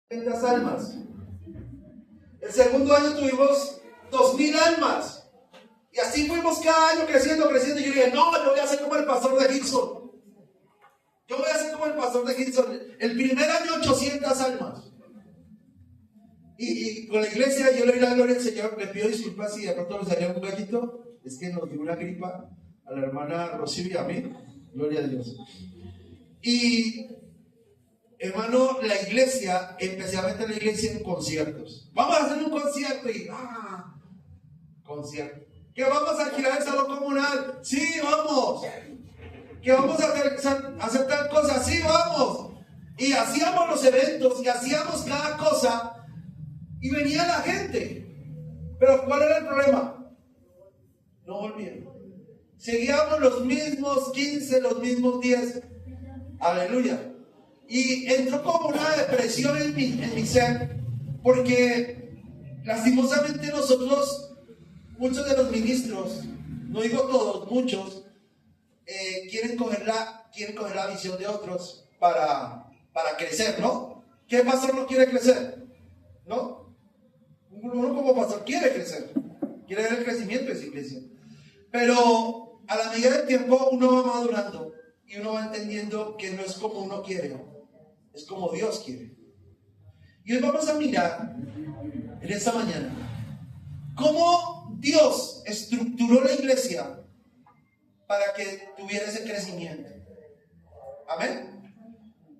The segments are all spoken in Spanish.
500 almas. El segundo año tuvimos 2000 almas. Y así fuimos cada año creciendo. Y yo dije, no, yo voy a ser como el pastor de Gibson. Yo voy a ser como el pastor de Gibson. El primer año 800 almas. Y con la iglesia yo le doy la gloria al Señor. Le pido disculpas si de pronto me salió un gallito. Es que nos dio una gripa a la hermana Rocío y a mí. Gloria a Dios. Y hermano, la iglesia, especialmente la iglesia en conciertos. Vamos a hacer un concierto y concierto. ¿Que vamos a alquilar el salón comunal? Sí, vamos. ¿Que vamos a hacer tal cosa? Sí, vamos. Y hacíamos los eventos y hacíamos cada cosa y venía la gente. Pero ¿cuál era el problema? No volvían. Seguíamos los mismos 15, los mismos 10. Aleluya. Y entró como una depresión en mi ser, porque lastimosamente nosotros, muchos de los ministros, no digo todos, muchos, quieren coger la visión de otros para crecer, ¿no? ¿Qué pastor no quiere crecer? ¿No? Uno como pastor quiere crecer, quiere ver el crecimiento de su iglesia. Pero a la medida del tiempo uno va madurando y uno va entendiendo que no es como uno quiere, es como Dios quiere. Y hoy vamos a mirar en esta mañana cómo Dios estructuró la iglesia para que tuviera ese crecimiento. Amén.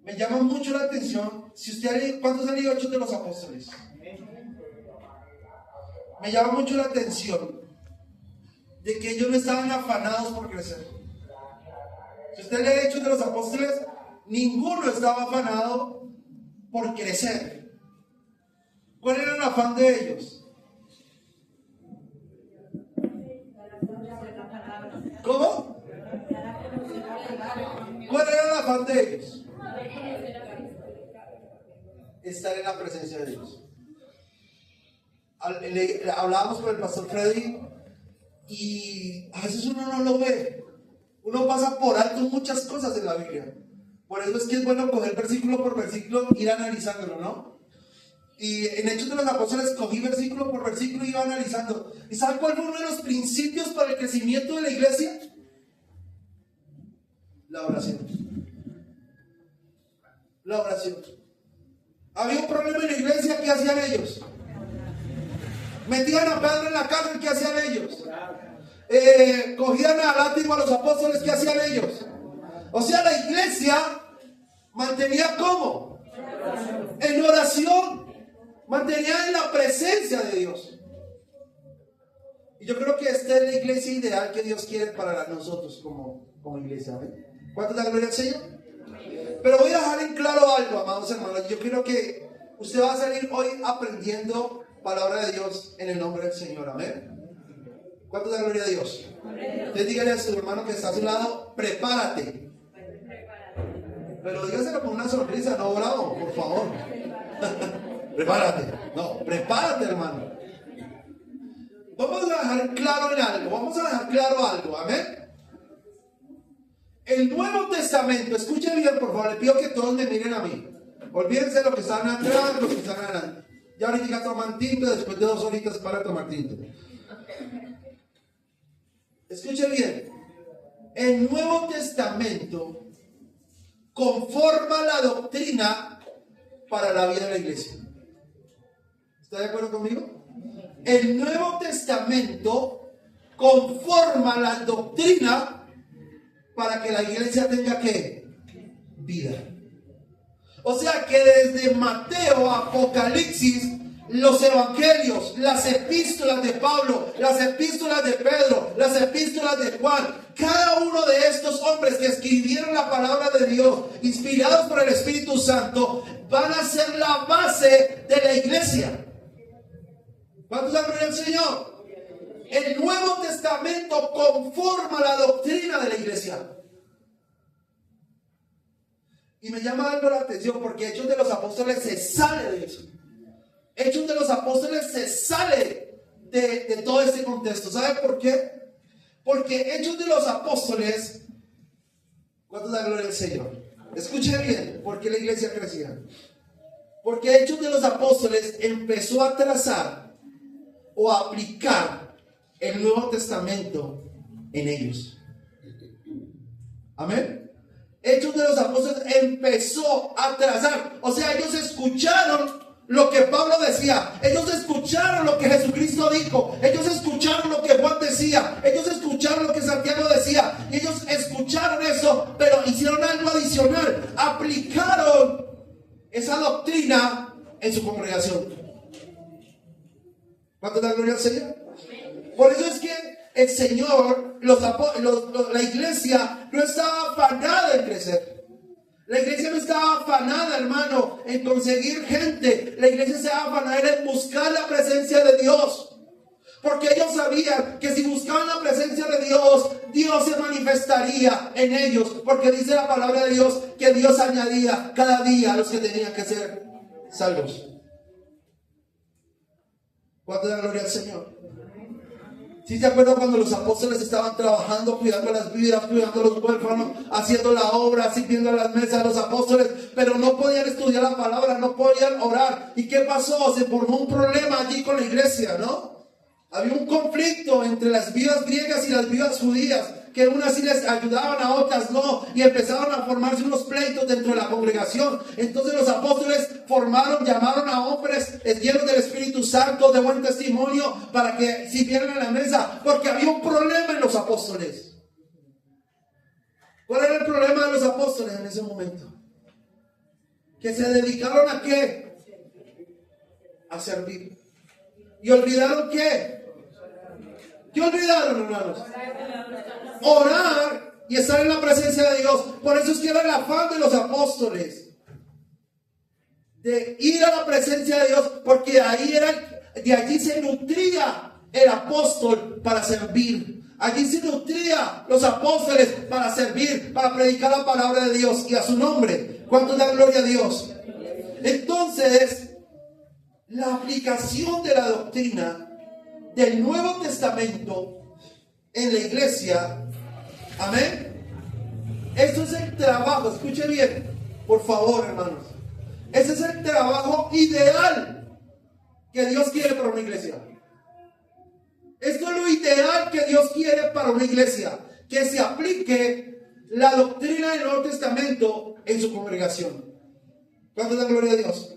Me llama mucho la atención. Si usted ha leído, ¿cuántos han leído Hechos de los Apóstoles? Me llama mucho la atención de que ellos no estaban afanados por crecer. Si usted lee Hechos de los Apóstoles, ninguno estaba afanado por crecer. ¿Cuál era el afán de ellos? ¿Cómo? ¿Cuál era el afán de ellos? Estar en la presencia de Dios. Hablábamos con el pastor Freddy y a veces uno no lo ve. Uno pasa por alto muchas cosas en la Biblia. Por eso es que es bueno coger versículo por versículo e ir analizándolo, ¿no? Y en Hechos de los Apóstoles cogí versículo por versículo y iba analizando. ¿Y saben cuál fue uno de los principios para el crecimiento de la iglesia? La oración. La oración. Había un problema en la iglesia, ¿qué hacían ellos? Metían a Pedro en la cárcel, ¿qué hacían ellos? Cogían a látigo a los apóstoles, ¿qué hacían ellos? O sea, la iglesia mantenía ¿cómo? En oración. Mantenía en la presencia de Dios. Y yo creo que esta es la iglesia ideal que Dios quiere para nosotros como iglesia. ¿Ven? ¿Cuánto da gloria al Señor? Pero voy a dejar en claro algo, amados hermanos. Yo creo que usted va a salir hoy aprendiendo palabra de Dios en el nombre del Señor. Amén. ¿Cuánto da gloria a Dios? Usted dígale a su hermano que está a su lado, prepárate. Pero dígaselo con una sonrisa, no bravo, por favor. Prepárate. No, prepárate, hermano. Vamos a dejar claro algo. Amén. El Nuevo Testamento, escuche bien, por favor, le pido que todos me miren a mí. Olvídense de lo que están atrás, los que están adelante. Ya ahorita toman tinto, después de 2 horitas para tomar tinto. Escuche bien. El Nuevo Testamento conforma la doctrina para la vida de la iglesia. ¿Está de acuerdo conmigo? El Nuevo Testamento conforma la doctrina para que la iglesia tenga ¿qué? Vida. O sea que desde Mateo a Apocalipsis, los evangelios, las epístolas de Pablo, las epístolas de Pedro, las epístolas de Juan, cada uno de estos hombres que escribieron la palabra de Dios, inspirados por el Espíritu Santo, van a ser la base de la iglesia. ¿Cuántos dan gloria al Señor? El Nuevo Testamento conforma la doctrina de la iglesia. Y me llama algo la atención porque Hechos de los Apóstoles se sale de eso. Hechos de los Apóstoles se sale de todo este contexto. ¿Sabe por qué? Porque Hechos de los Apóstoles, ¿cuánto da gloria al Señor? Escuche bien, ¿por qué la iglesia crecía? Porque Hechos de los Apóstoles empezó a trazar o a aplicar el Nuevo Testamento en ellos. Amén. Hechos de los Apóstoles empezó a trazar. O sea, ellos escucharon lo que Pablo decía. Ellos escucharon lo que Jesucristo dijo. Ellos escucharon lo que Juan decía. Ellos escucharon lo que Santiago decía. Y ellos escucharon eso, pero hicieron algo adicional. Aplicaron esa doctrina en su congregación. ¿Cuánto da gloria al Señor? Por eso es que el Señor, la iglesia no estaba afanada en crecer. La iglesia no estaba afanada, hermano, en conseguir gente. La iglesia estaba afanada en buscar la presencia de Dios. Porque ellos sabían que si buscaban la presencia de Dios, Dios se manifestaría en ellos. Porque dice la palabra de Dios que Dios añadía cada día a los que tenían que ser salvos. ¿Cuánto da gloria al Señor? ¿Sí se acuerdan cuando los apóstoles estaban trabajando, cuidando las vidas, cuidando a los huérfanos, haciendo la obra, sirviendo a las mesas de los apóstoles, pero no podían estudiar la palabra, no podían orar? ¿Y qué pasó? Se formó un problema allí con la iglesia, ¿no? Había un conflicto entre las vidas griegas y las vidas judías, que unas sí les ayudaban, a otras no, y empezaron a formarse unos pleitos dentro de la congregación. Entonces los apóstoles llamaron a hombres llenos del Espíritu Santo, de buen testimonio, para que sirvieran en la mesa, porque había un problema en los apóstoles. ¿Cuál era el problema de los apóstoles en ese momento? Que se dedicaron ¿a qué? A servir. ¿Y olvidaron qué? ¿Qué olvidaron, hermanos? Orar y estar en la presencia de Dios. Por eso es que era el afán de los apóstoles, de ir a la presencia de Dios, porque de allí se nutría el apóstol para servir. Allí se nutría los apóstoles para servir, para predicar la palabra de Dios y a su nombre. ¿Cuánto da gloria a Dios? Entonces, la aplicación de la doctrina del Nuevo Testamento en la iglesia, amén. Eso es el trabajo, escuche bien, por favor, hermanos. Ese es el trabajo ideal que Dios quiere para una iglesia. Esto es lo ideal que Dios quiere para una iglesia, que se aplique la doctrina del Nuevo Testamento en su congregación. ¿Cuánto da gloria a Dios?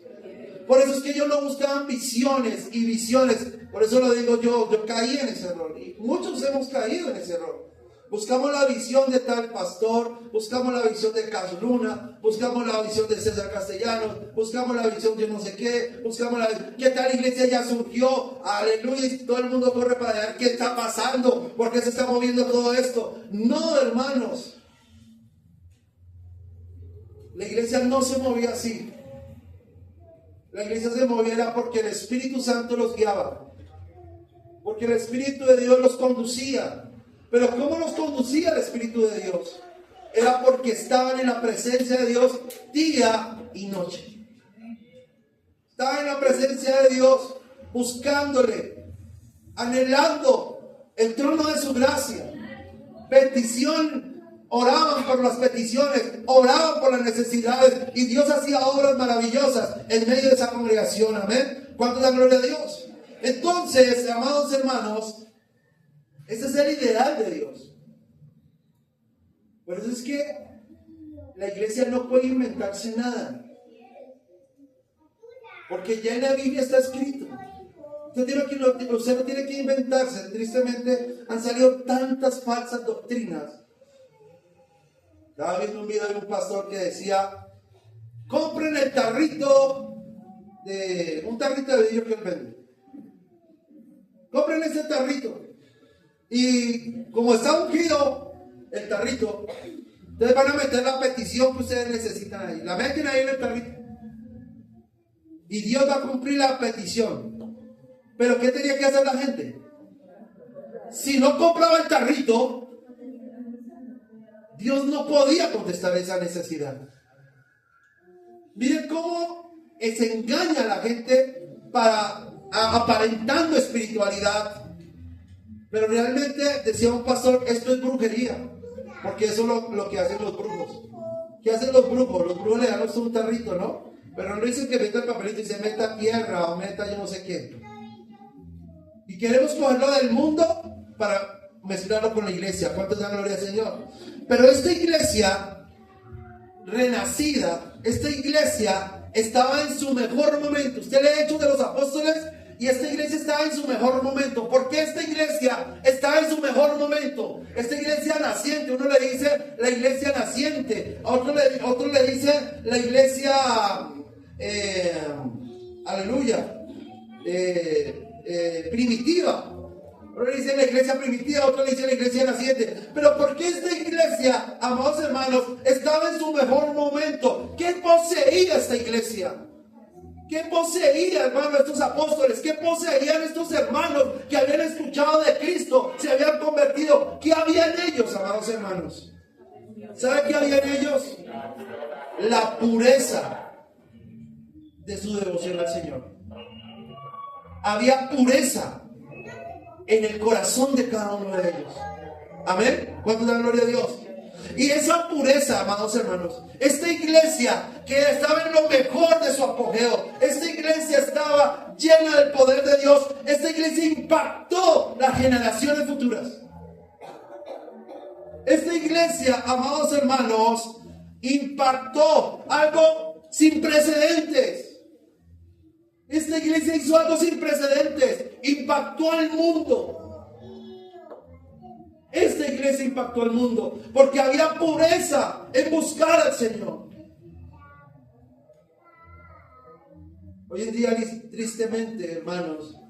Por eso es que ellos no buscaban visiones y visiones. Por eso lo digo yo caí en ese error. Y muchos hemos caído en ese error. Buscamos la visión de tal pastor, buscamos la visión de Carlos Luna, buscamos la visión de César Castellanos, buscamos la visión de no sé qué, buscamos que tal iglesia ya surgió, aleluya, y todo el mundo corre para allá. ¿Qué está pasando? ¿Por qué se está moviendo todo esto? No, hermanos. La iglesia no se movía así. La iglesia se moviera porque el Espíritu Santo los guiaba, porque el Espíritu de Dios los conducía. Pero ¿cómo los conducía el Espíritu de Dios? Era porque estaban en la presencia de Dios día y noche. Estaban en la presencia de Dios buscándole, anhelando el trono de su gracia. Petición. Oraban por las peticiones, oraban por las necesidades, y Dios hacía obras maravillosas en medio de esa congregación. Amén. ¿Cuánto da gloria a Dios? Entonces, amados hermanos, ese es el ideal de Dios. Por eso es que la iglesia no puede inventarse nada, porque ya en la Biblia está escrito. Usted no tiene que inventarse. Tristemente han salido tantas falsas doctrinas. Estaba viendo un video de un pastor que decía: compren el tarrito un tarrito de vidrio que él vende. Compren ese tarrito. Y como está ungido el tarrito, ustedes van a meter la petición que ustedes necesitan ahí. La meten ahí en el tarrito. Y Dios va a cumplir la petición. Pero ¿qué tenía que hacer la gente? Si no compraba el tarrito, Dios no podía contestar esa necesidad. Miren cómo se engaña a la gente aparentando espiritualidad. Pero realmente, decía un pastor, esto es brujería. Porque eso es lo que hacen los brujos. ¿Qué hacen los brujos? Los brujos le dan un tarrito, ¿no? Pero no dice que meta el papelito y se meta tierra o meta yo no sé qué. Y queremos cogerlo del mundo para mezclarlo con la iglesia. ¿Cuántos dan gloria al Señor? Pero esta iglesia renacida, esta iglesia estaba en su mejor momento. Usted lee Hechos de los Apóstoles y esta iglesia estaba en su mejor momento. ¿Por qué esta iglesia estaba en su mejor momento? Esta iglesia naciente, uno le dice la iglesia naciente, a otro le dice la iglesia, aleluya, primitiva. Uno le dice la iglesia primitiva, otro le dice la iglesia naciente. Pero ¿por qué esta iglesia, amados hermanos, estaba en su mejor momento? ¿Qué poseía esta iglesia? ¿Qué poseía, hermano, estos apóstoles? ¿Qué poseían estos hermanos que habían escuchado de Cristo? Se habían convertido. ¿Qué había en ellos, amados hermanos? ¿Sabe qué había en ellos? La pureza de su devoción al Señor. Había pureza en el corazón de cada uno de ellos. Amén. ¿Cuánto da gloria a Dios? Y esa pureza, amados hermanos, esta iglesia que estaba en lo mejor de su apogeo, esta iglesia estaba llena del poder de Dios, esta iglesia impactó las generaciones futuras. Esta iglesia, amados hermanos, impactó algo sin precedentes. Esta iglesia hizo algo sin precedentes, impactó al mundo. Esta iglesia impactó al mundo porque había pureza en buscar al Señor. Hoy en día, tristemente, hermanos,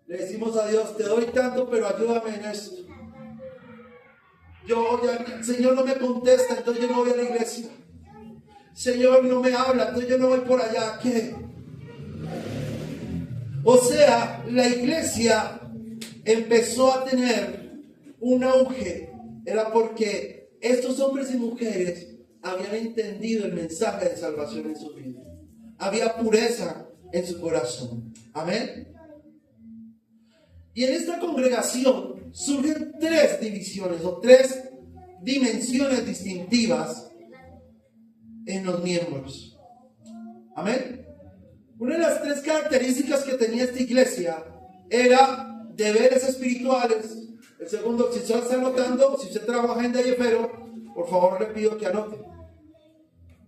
le decimos a Dios: te doy tanto, pero ayúdame en esto. El Señor no me contesta, entonces yo no voy a la iglesia. Señor no me habla, entonces yo no voy por allá. ¿Qué? O sea, la iglesia empezó a tener un auge. Era porque estos hombres y mujeres habían entendido el mensaje de salvación en sus vidas. Había pureza en su corazón. Amén. Y en esta congregación surgen tres divisiones o tres dimensiones distintivas en los miembros. Amén. Una de las tres características que tenía esta iglesia era deberes espirituales. El segundo, si usted está anotando, si usted trabaja en Dayefero, por favor le pido que anote.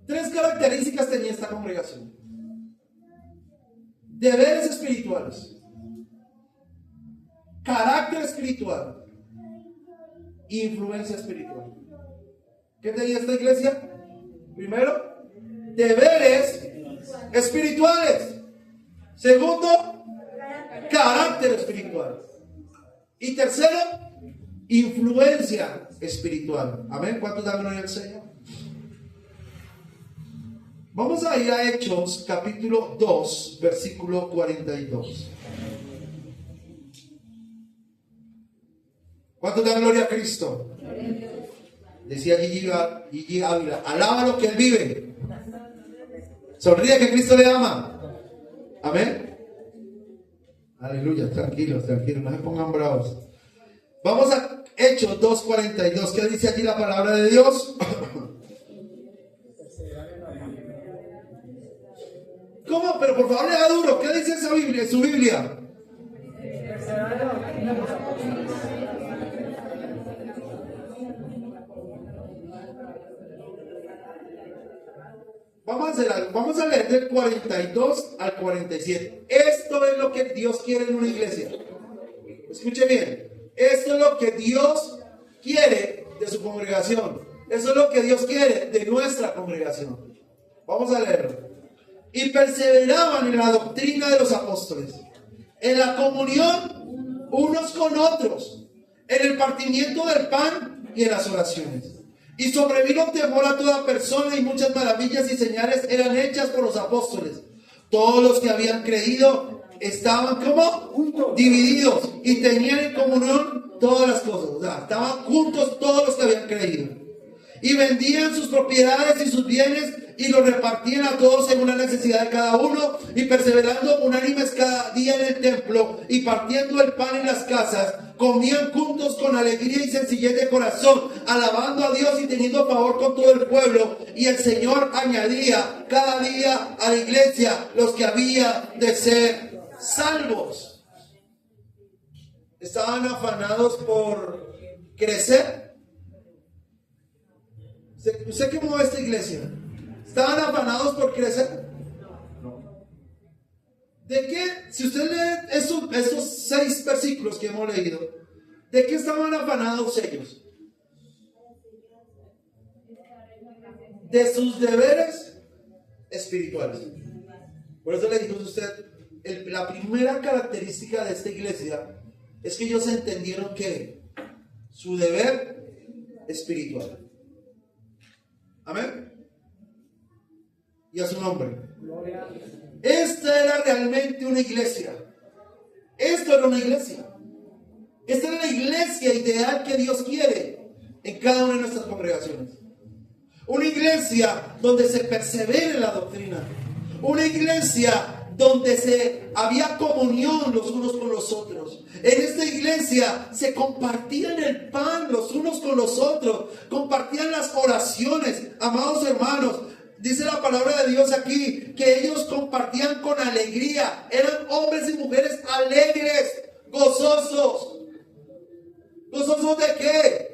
Tres características tenía esta congregación: deberes espirituales, carácter espiritual, influencia espiritual. ¿Qué tenía esta iglesia? Primero, deberes espirituales. Segundo, carácter espiritual. Y tercero, influencia espiritual. Amén. ¿Cuántos dan gloria al Señor? Vamos a ir a Hechos capítulo 2, versículo 42. ¿Cuántos dan gloria a Cristo? Decía Gigi Ávila: alaba lo que Él vive. Sonríe que Cristo le ama. Amén. Aleluya, tranquilos, no se pongan bravos. Vamos a Hechos 2:42. ¿Qué dice allí la palabra de Dios? ¿Cómo? Pero por favor, lea duro. ¿Qué dice esa Biblia, su Biblia? Vamos a hacer algo. Vamos a leer del 42 al 47. Esto es lo que Dios quiere en una iglesia. Escuche bien. Esto es lo que Dios quiere de su congregación. Eso es lo que Dios quiere de nuestra congregación. Vamos a leerlo. Y perseveraban en la doctrina de los apóstoles, en la comunión unos con otros, en el partimiento del pan y en las oraciones. Y sobrevino temor a toda persona, y muchas maravillas y señales eran hechas por los apóstoles. Todos los que habían creído estaban como divididos y tenían en comunión todas las cosas. O sea, estaban juntos todos los que habían creído. y vendían sus propiedades y sus bienes y los repartían a todos según la necesidad de cada uno, y perseverando unánimes cada día en el templo y partiendo el pan en las casas, comían juntos con alegría y sencillez de corazón, alabando a Dios y teniendo favor con todo el pueblo. Y el Señor añadía cada día a la iglesia los que había de ser salvos. Estaban afanados por crecer. ¿Usted qué mueve esta iglesia? ¿Estaban afanados por crecer? ¿De qué? Si usted lee esos 6 versículos que hemos leído, ¿de qué estaban afanados ellos? De sus deberes espirituales. Por eso le digo a usted, la primera característica de esta iglesia es que ellos entendieron que su deber espiritual. Amén. Y a su nombre. Esta era realmente una iglesia. Esto era una iglesia. Esta era la iglesia ideal que Dios quiere en cada una de nuestras congregaciones. Una iglesia donde se persevere en la doctrina. Una iglesia donde había comunión los unos con los otros. En esta iglesia se compartían el pan los unos con los otros. Compartían las oraciones. Amados hermanos, dice la palabra de Dios aquí que ellos compartían con alegría. Eran hombres y mujeres alegres, gozosos. ¿Gozosos de qué?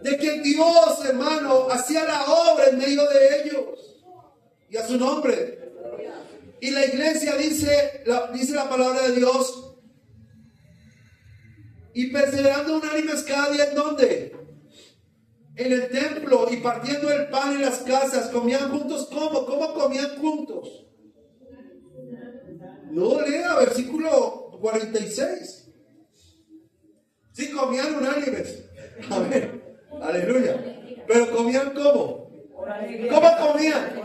De que Dios, hermano, hacía la obra en medio de ellos. Y a su nombre. Y la iglesia dice la palabra de Dios. Y perseverando unánimes cada día, ¿en dónde? En el templo, y partiendo el pan en las casas. Comían juntos. ¿Cómo? ¿Cómo comían juntos? No, lea versículo 46. Sí, comían unánimes. A ver, aleluya. Pero comían ¿cómo? ¿Cómo comían?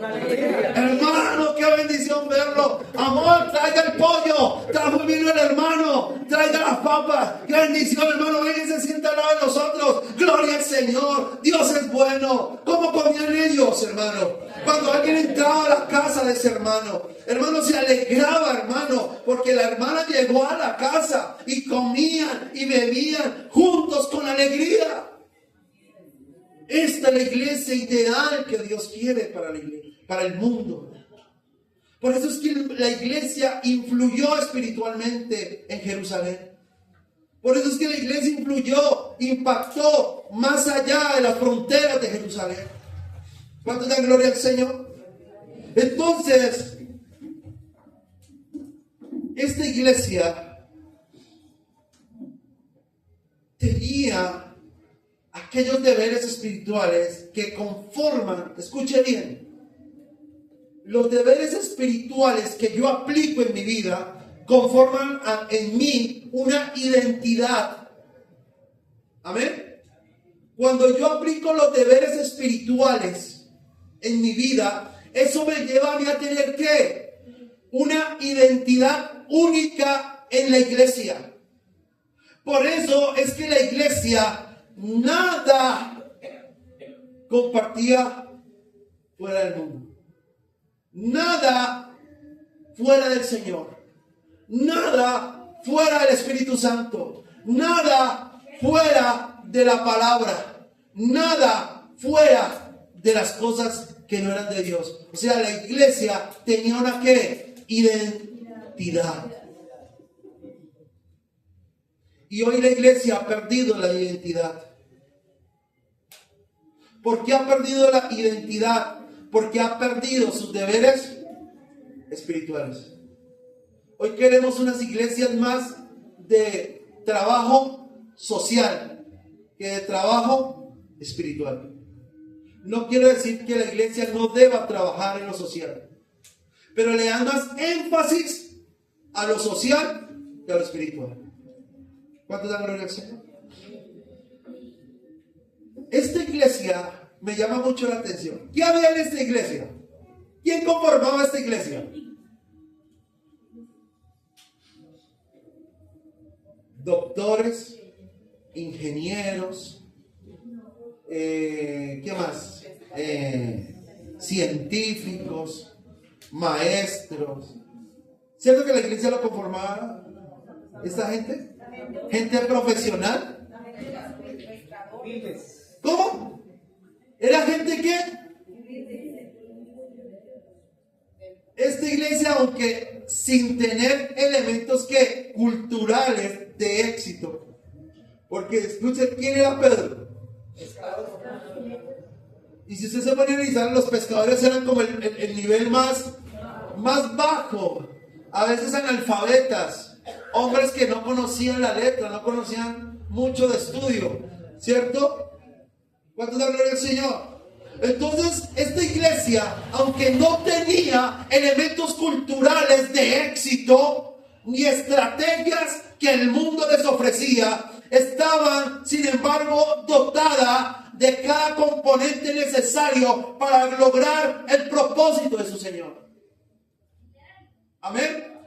Hermano, qué bendición verlo. Amor, traiga el pollo. Vino el hermano. Traiga las papas. Qué bendición, hermano. Venga y se sienta al lado de nosotros. Gloria al Señor. Dios es bueno. ¿Cómo comían ellos, hermano? Cuando alguien entraba a la casa de ese hermano, hermano, se alegraba, hermano, porque la hermana llegó a la casa y comían y bebían juntos con alegría. Esta es la iglesia ideal que Dios quiere para el mundo. Por eso es que la iglesia influyó espiritualmente en Jerusalén. Por eso es que la iglesia influyó, impactó más allá de las fronteras de Jerusalén. ¿Cuántos dan gloria al Señor? Entonces, esta iglesia tenía aquellos deberes espirituales que conforman, escuche bien, los deberes espirituales que yo aplico en mi vida conforman en mí una identidad. Amén. Cuando yo aplico los deberes espirituales en mi vida, eso me lleva a mí a tener ¿qué? Una identidad única en la iglesia. Por eso es que la iglesia nada compartía fuera del mundo. Nada fuera del Señor. Nada fuera del Espíritu Santo. Nada fuera de la palabra. Nada fuera de las cosas que no eran de Dios. O sea, la iglesia tenía una ¿qué? Identidad. Y hoy la iglesia ha perdido la identidad. ¿Por qué ha perdido la identidad? Porque ha perdido sus deberes espirituales. Hoy queremos unas iglesias más de trabajo social que de trabajo espiritual. No quiero decir que la iglesia no deba trabajar en lo social, pero le dan más énfasis a lo social que a lo espiritual. ¿Cuántos dan gloria al Señor? Esta iglesia me llama mucho la atención. ¿Qué había en esta iglesia? ¿Quién conformaba esta iglesia? Doctores, ingenieros, ¿qué más? Científicos, maestros. ¿Cierto que la iglesia lo conformaba esta gente? Gente profesional. ¿Cómo? ¿Era gente qué? Esta iglesia, aunque sin tener elementos que culturales de éxito, porque escuchen, ¿quién era Pedro? Y si usted se pone a analizar, los pescadores eran como el nivel más bajo, a veces analfabetas, hombres que no conocían la letra, no conocían mucho de estudio, ¿cierto? ¿Cuánto da gloria al Señor? Entonces, esta iglesia, aunque no tenía elementos culturales de éxito, ni estrategias que el mundo les ofrecía, estaban, sin embargo, dotada de cada componente necesario para lograr el propósito de su Señor. Amén.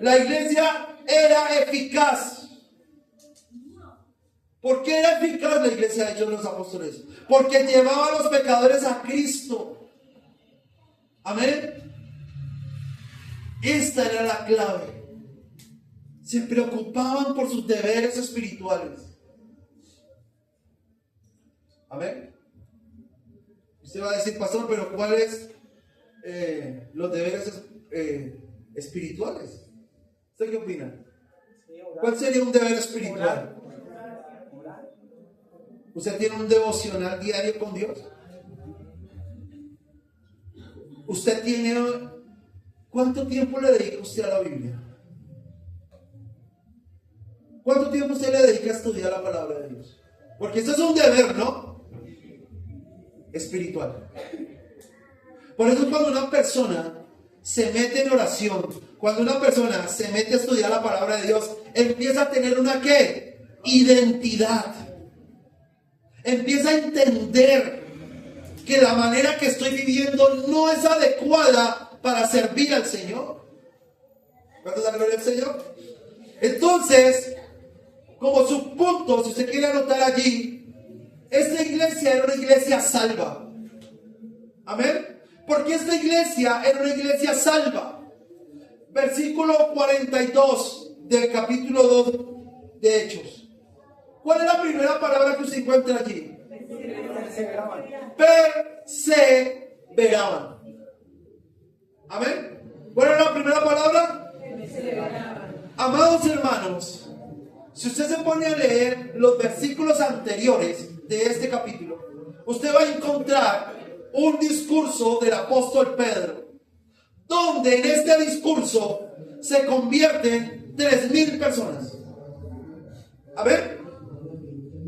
La iglesia era eficaz. ¿Por qué era eficaz la iglesia de Hechos de los Apóstoles? Porque llevaba a los pecadores a Cristo. Amén. Esta era la clave. Se preocupaban por sus deberes espirituales. Amén. Usted va a decir, pastor, pero ¿cuáles los deberes espirituales? ¿Usted qué opina? ¿Cuál sería un deber espiritual? ¿Usted tiene un devocional diario con Dios? ¿Usted tiene... ¿Cuánto tiempo le dedica usted a la Biblia? ¿Cuánto tiempo usted le dedica a estudiar la palabra de Dios? Porque esto es un deber, ¿no? Espiritual. Por eso cuando una persona se mete en oración, cuando una persona se mete a estudiar la palabra de Dios, empieza a tener una ¿qué? Identidad. Empieza a entender que la manera que estoy viviendo no es adecuada para servir al Señor. ¿Cuánto da gloria al Señor? Entonces, como subpunto, si usted quiere anotar allí, esta iglesia era una iglesia salva. Amén. Porque esta iglesia era una iglesia salva. Versículo 42 del capítulo 2 de Hechos. ¿Cuál es la primera palabra que se encuentra allí? Perseveraban. Amén. ¿Cuál es la primera palabra? Amados hermanos, si usted se pone a leer los versículos anteriores de este capítulo, usted va a encontrar un discurso del apóstol Pedro, donde en este discurso se convierten 3,000 personas. A ver,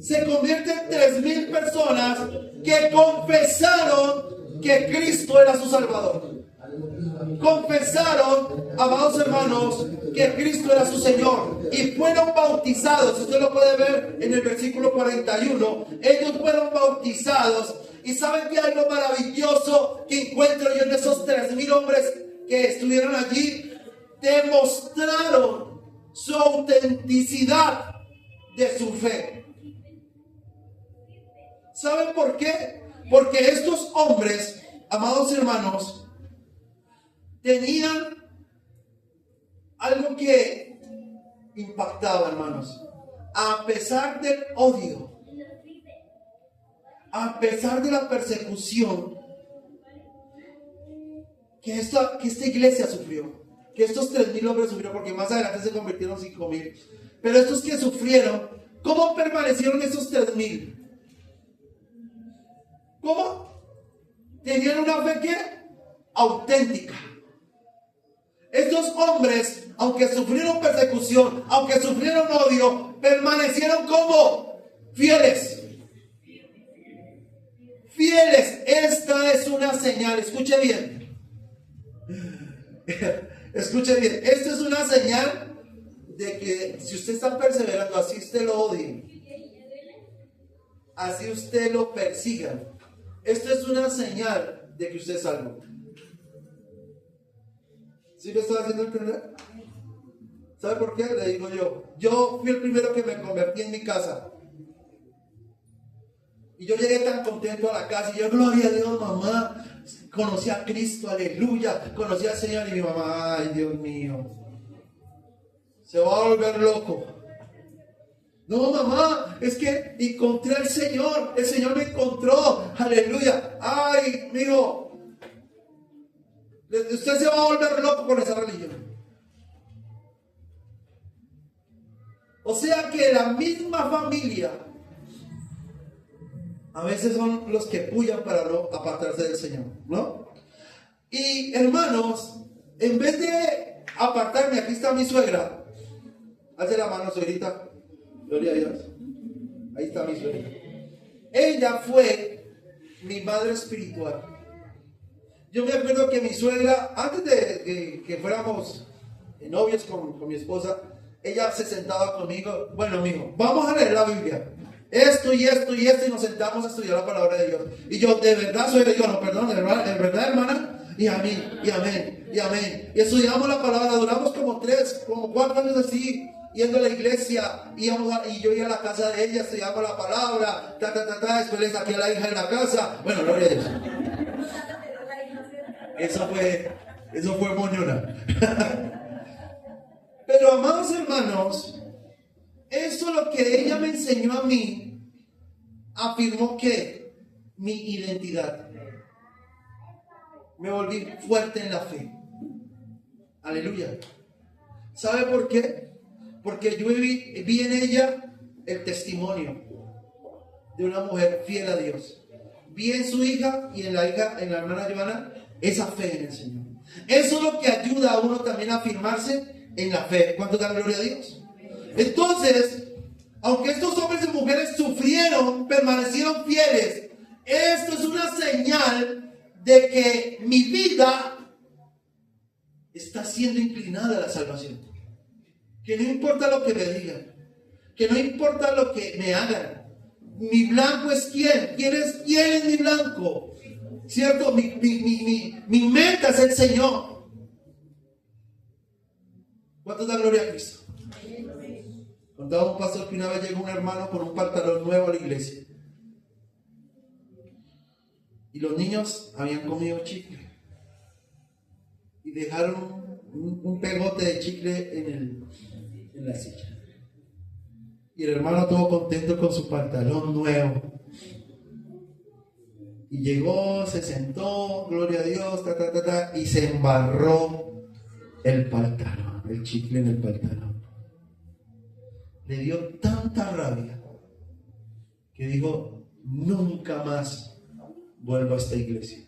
se convierten 3,000 personas que confesaron que Cristo era su Salvador. Confesaron, amados hermanos, que Cristo era su Señor y fueron bautizados. Usted lo puede ver en el versículo 41. Ellos fueron bautizados. Y ¿saben qué hay lo maravilloso que encuentro yo en esos 3,000 hombres que estuvieron allí? Demostraron su autenticidad de su fe. ¿Saben por qué? Porque estos hombres, amados hermanos, tenían algo que impactaba, hermanos. A pesar del odio, a pesar de la persecución que esta iglesia sufrió, que estos 3,000 hombres sufrieron, porque más adelante se convirtieron en 5,000, pero estos que sufrieron, ¿cómo permanecieron esos 3,000? ¿Cómo? Tenían una fe que auténtica. Estos hombres, aunque sufrieron persecución, aunque sufrieron odio, permanecieron como fieles. Fieles. Esta es una señal. Escuche bien. Escuche bien. Esta es una señal de que si usted está perseverando, así usted lo odie, así usted lo persiga, esto es una señal de que usted es salvo. ¿Sí me estoy haciendo entender? ¿Sabe por qué? Le digo yo fui el primero que me convertí en mi casa. Y yo llegué tan contento a la casa y yo, gloria a Dios, mamá, conocí a Cristo, aleluya, conocí al Señor. Y mi mamá, ay Dios mío, se va a volver loco. No, mamá, es que encontré al Señor, el Señor me encontró, aleluya. Ay, mijo, usted se va a volver loco con esa religión. O sea que la misma familia a veces son los que puyan para no apartarse del Señor, ¿no? Y hermanos, en vez de apartarme, aquí está mi suegra. Hace la mano, suegrita. Gloria a Dios. Ahí está mi suegra. Ella fue mi madre espiritual. Yo me acuerdo que mi suegra, antes de que fuéramos novios con mi esposa, ella se sentaba conmigo. Bueno, mijo, vamos a leer la Biblia. Esto y esto y esto, y nos sentamos a estudiar la palabra de Dios. Y yo, de verdad, suegra, yo no, perdón, de verdad, hermana. Y amén, y amén, y amén. Y estudiamos la palabra, duramos como 4 años así, yendo a la iglesia, y yo iba a la casa de ella, estudiamos la palabra, después le saqué a la hija de la casa. Bueno, gloria a Dios. Eso fue moñona. Pero amados hermanos, eso es lo que ella me enseñó a mí, afirmó que mi identidad. Me volví fuerte en la fe. Aleluya. ¿Sabe por qué? Porque yo vi en ella el testimonio de una mujer fiel a Dios. Vi en su hija y en la hermana Joana, esa fe en el Señor. Eso es lo que ayuda a uno también a afirmarse en la fe. ¿Cuánto da gloria a Dios? Entonces, aunque estos hombres y mujeres sufrieron, permanecieron fieles, esto es una señal de que mi vida está siendo inclinada a la salvación. Que no importa lo que me digan, que no importa lo que me hagan, mi blanco es quién. ¿Quién es mi blanco? ¿Cierto? Mi meta es el Señor. ¿Cuánto da gloria a Cristo? Contaba un pastor que una vez llegó un hermano con un pantalón nuevo a la iglesia. Y los niños habían comido chicle. Y dejaron un pegote de chicle en la silla. Y el hermano todo contento con su pantalón nuevo. Y llegó, se sentó, gloria a Dios, y se embarró el pantalón, el chicle en el pantalón. Le dio tanta rabia que dijo, nunca más vuelvo a esta iglesia.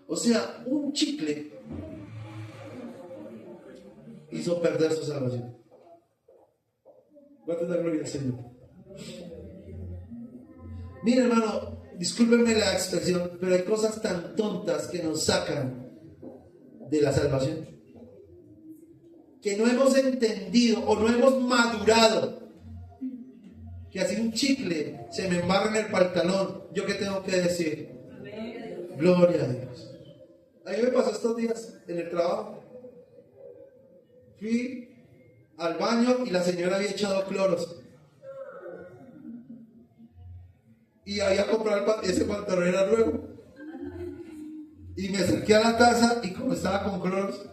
O sea, un chicle hizo perder su salvación. ¿Cuánto es la gloria al Señor? Mira, hermano, discúlpenme la expresión, pero hay cosas tan tontas que nos sacan de la salvación, que no hemos entendido o no hemos madurado. Que así un chicle se me embarra en el pantalón, ¿yo qué tengo que decir? Gloria a Dios. A mí me pasó estos días en el trabajo. Fui al baño y la señora había echado cloros. Y había comprado ese pantalón, era nuevo. Y me acerqué a la taza y como estaba con cloros,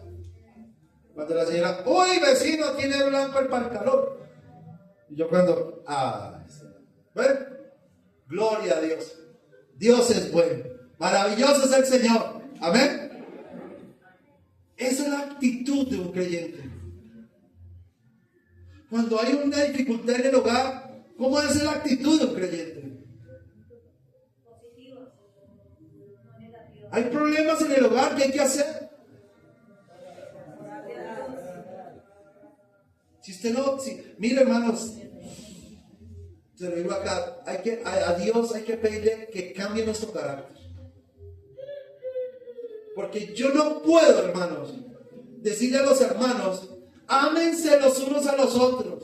cuando la señora, uy vecino, tiene blanco el pantalón. Y yo cuando, ¿ven? Gloria a Dios. Dios es bueno. Maravilloso es el Señor. Amén. Esa es la actitud de un creyente. Cuando hay una dificultad en el hogar, ¿cómo es la actitud de un creyente? Hay problemas en el hogar, ¿qué hay que hacer? Si usted no, mire hermanos, se lo digo acá, a Dios hay que pedirle que cambie nuestro carácter. Porque yo no puedo, hermanos, decirle a los hermanos, ámense los unos a los otros.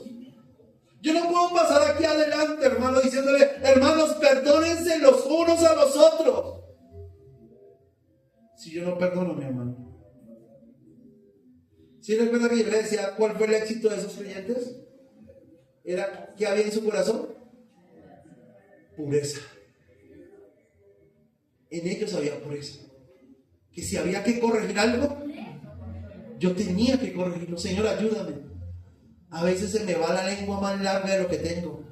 Yo no puedo pasar aquí adelante, hermano, diciéndole, hermanos, perdónense los unos a los otros. Si yo no perdono, mi hermano. ¿Sí recuerda que yo le decía cuál fue el éxito de esos creyentes? Era que había en su corazón. pureza. En ellos había pureza. Que si había que corregir algo, yo tenía que corregirlo. Señor, ayúdame. A veces se me va la lengua más larga de lo que tengo.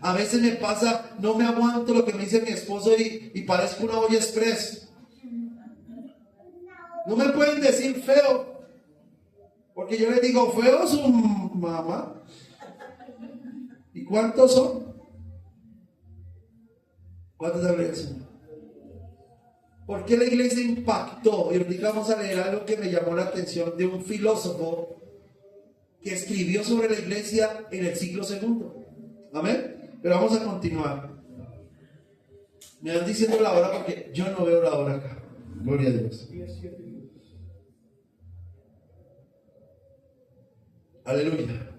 A veces me pasa, no me aguanto lo que me dice mi esposo y parezco una olla express. No me pueden decir feo, porque yo les digo, feo su mamá. ¿Y cuántos son? ¿Cuántos habría el Señor? ¿Por qué la iglesia impactó? Y ahorita vamos a leer algo que me llamó la atención de un filósofo que escribió sobre la iglesia en el siglo segundo. Amén. Pero vamos a continuar. Me van diciendo la hora porque yo no veo la hora acá. Gloria a Dios. Aleluya.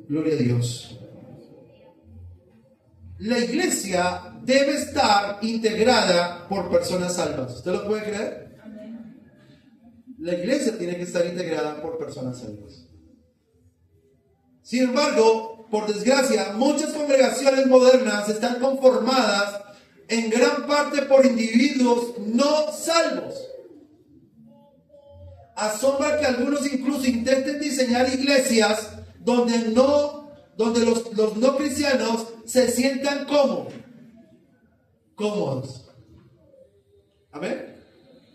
Gloria a Dios. La iglesia debe estar integrada por personas salvas. ¿Usted lo puede creer? La iglesia tiene que estar integrada por personas salvas. Sin embargo, por desgracia, muchas congregaciones modernas están conformadas en gran parte por individuos no salvos. Asombra que algunos incluso intenten diseñar iglesias donde los no cristianos se sientan cómodos. Amén.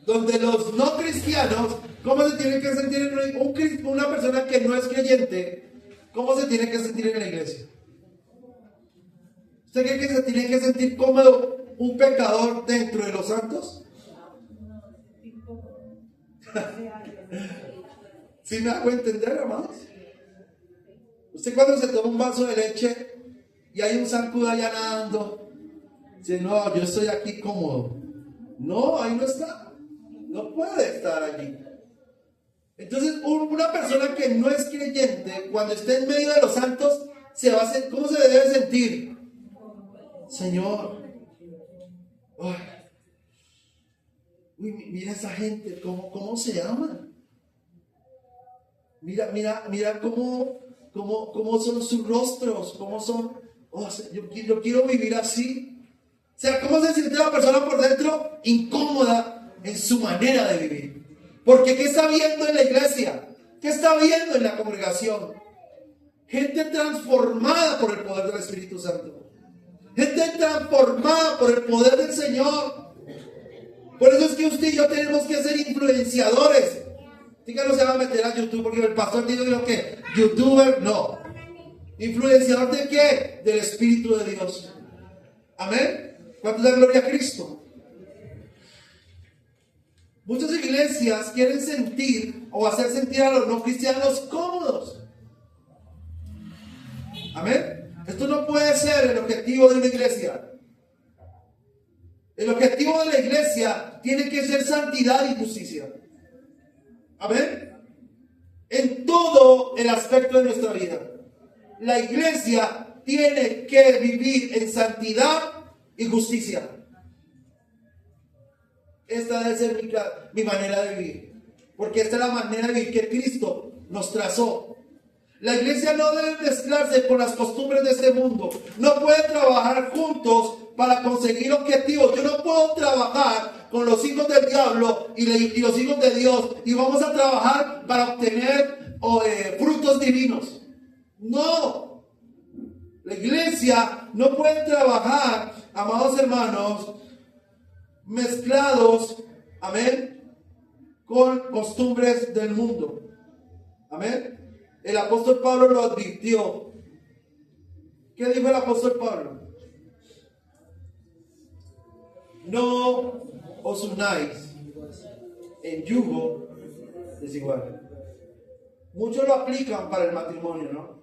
Donde los no cristianos, ¿cómo se tiene que sentir una persona que no es creyente? ¿Cómo se tiene que sentir en la iglesia? ¿Usted cree que se tiene que sentir cómodo un pecador dentro de los santos? ¿Sí me hago entender, amados? Usted cuando se toma un vaso de leche y hay un zancudo allá nadando, dice, no, yo estoy aquí cómodo. No, ahí no está. No puede estar allí. Entonces, una persona que no es creyente, cuando esté en medio de los santos, ¿cómo se debe sentir? Señor, mira esa gente, ¿cómo se ama? Mira cómo son sus rostros, cómo son. Yo quiero vivir así. O sea, ¿cómo se siente la persona por dentro? Incómoda en su manera de vivir. Porque ¿qué está viendo en la iglesia? ¿Qué está viendo en la congregación? Gente transformada por el poder del Espíritu Santo. Gente transformada por el poder del Señor. Por eso es que usted y yo tenemos que ser influenciadores. Diga, no se va a meter a YouTube porque el pastor dijo que youtuber, no. ¿Influenciador de qué? Del Espíritu de Dios. Amén. ¿Cuánto da gloria a Cristo? Muchas iglesias quieren sentir o hacer sentir a los no cristianos cómodos. Amén. Esto no puede ser el objetivo de una iglesia. El objetivo de la iglesia tiene que ser santidad y justicia. Amén. En todo el aspecto de nuestra vida. La iglesia tiene que vivir en santidad y justicia. Esta debe ser mi manera de vivir. Porque esta es la manera de vivir que Cristo nos trazó. La iglesia no debe mezclarse con las costumbres de este mundo. No puede trabajar juntos para conseguir objetivos. Yo no puedo trabajar con los hijos del diablo y los hijos de Dios y vamos a trabajar para obtener frutos divinos. No. La iglesia no puede trabajar, amados hermanos, mezclados, amén, con costumbres del mundo. Amén. El apóstol Pablo lo advirtió. ¿Qué dijo el apóstol Pablo? No os unáis en yugo desigual. Muchos lo aplican para el matrimonio, ¿no?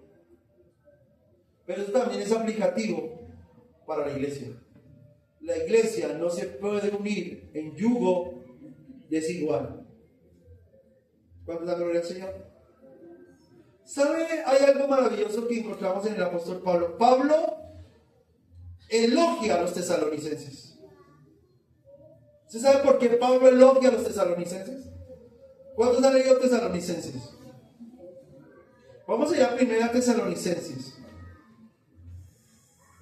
Pero eso también es aplicativo para la iglesia. La iglesia no se puede unir en yugo desigual. ¿Cuánto da gloria al Señor? ¿Sabe? Hay algo maravilloso que encontramos en el apóstol Pablo. Pablo elogia a los tesalonicenses. ¿Usted sabe por qué Pablo elogia a los tesalonicenses? ¿Cuántos han leído Tesalonicenses? Vamos allá primero a Tesalonicenses.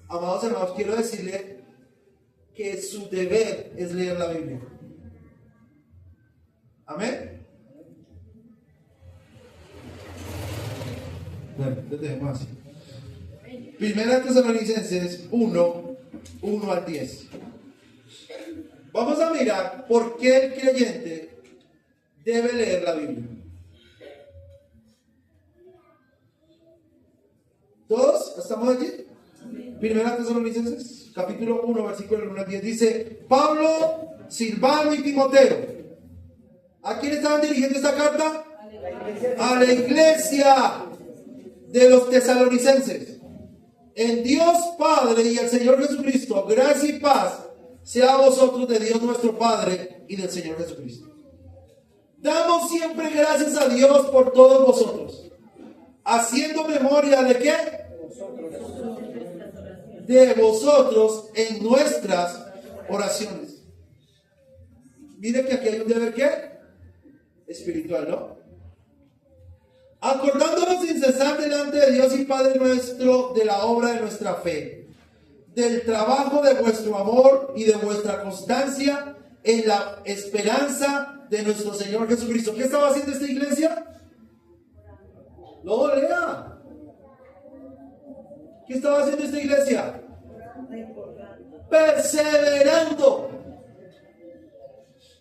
Amados hermanos, quiero decirle que su deber es leer la Biblia. Amén. Bueno, les dejemos así. Primera Tesalonicenses 1, 1 al 10. Vamos a mirar por qué el creyente debe leer la Biblia. ¿Todos? ¿Estamos allí? Primera Tesalonicenses, capítulo 1, versículo 1 al 10. Dice: Pablo, Silvano y Timoteo. ¿A quién estaban dirigiendo esta carta? A la iglesia de los tesalonicenses. En Dios Padre y el Señor Jesucristo, gracia y paz sea a vosotros de Dios nuestro Padre y del Señor Jesucristo. Damos siempre gracias a Dios por todos vosotros, haciendo memoria de ¿qué? De vosotros en nuestras oraciones. Mire que aquí hay un deber ¿qué? Espiritual, ¿no? Acordándonos sin cesar delante de Dios y Padre nuestro de la obra de nuestra fe, del trabajo de vuestro amor y de vuestra constancia en la esperanza de nuestro Señor Jesucristo. ¿Qué estaba haciendo esta iglesia? No, lea. ¿Qué estaba haciendo esta iglesia? Perseverando.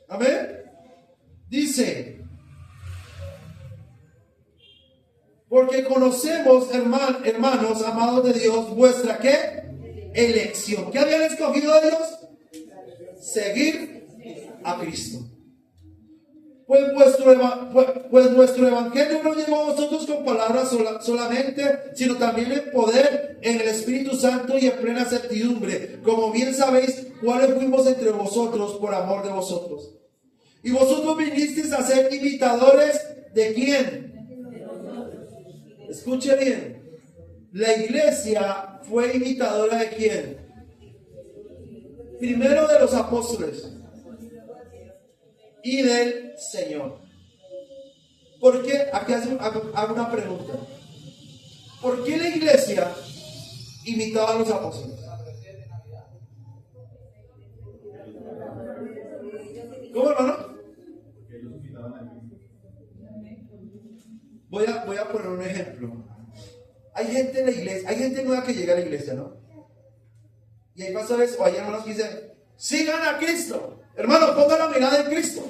Amén. Dice: porque conocemos, hermanos amados de Dios, vuestra ¿qué? Elección. ¿Qué habían escogido de Dios? Seguir a Cristo. Pues nuestro evangelio no llegó a vosotros con palabras solamente, sino también en poder, en el Espíritu Santo y en plena certidumbre, como bien sabéis cuáles fuimos entre vosotros por amor de vosotros. Y vosotros vinisteis a ser imitadores ¿de quién? Escuche bien. La iglesia fue imitadora ¿de quién? Primero de los apóstoles y del Señor. ¿Por qué? Aquí hago una pregunta. ¿Por qué la iglesia imitaba a los apóstoles? ¿Cómo, hermano? Voy a poner un ejemplo. Hay gente en la iglesia, hay gente nueva que llega a la iglesia, ¿no? Y hay pastores o hay hermanos que dicen: sigan a Cristo. Hermano, ponga la mirada en Cristo.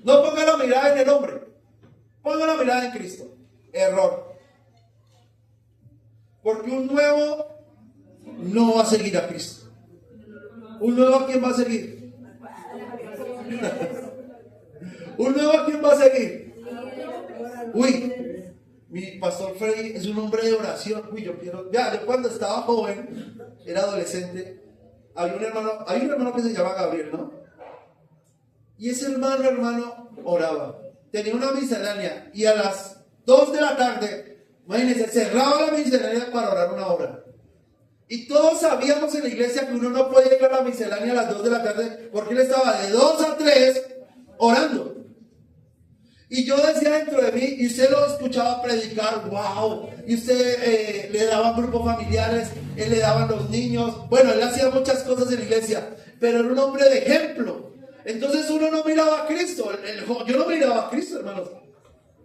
No ponga la mirada en el hombre. Ponga la mirada en Cristo. Error. Porque un nuevo no va a seguir a Cristo. ¿Un nuevo a quién va a seguir? ¿Un nuevo a quién va a seguir? Uy, mi pastor Freddy es un hombre de oración. Uy, yo cuando estaba joven, era adolescente, hay un hermano que se llama Gabriel, ¿no? Y ese hermano oraba. Tenía una miscelánea y a las 2 de la tarde, imagínense, cerraba la miscelánea para orar 1 hora. Y todos sabíamos en la iglesia que uno no podía ir a la miscelánea a las 2 de la tarde porque él estaba de 2 a 3 orando. Y yo decía dentro de mí, y usted lo escuchaba predicar, wow, y usted le daban grupos familiares, él le daban los niños, bueno, él hacía muchas cosas en la iglesia, pero era un hombre de ejemplo. Entonces uno no miraba a Cristo, yo no miraba a Cristo, hermanos,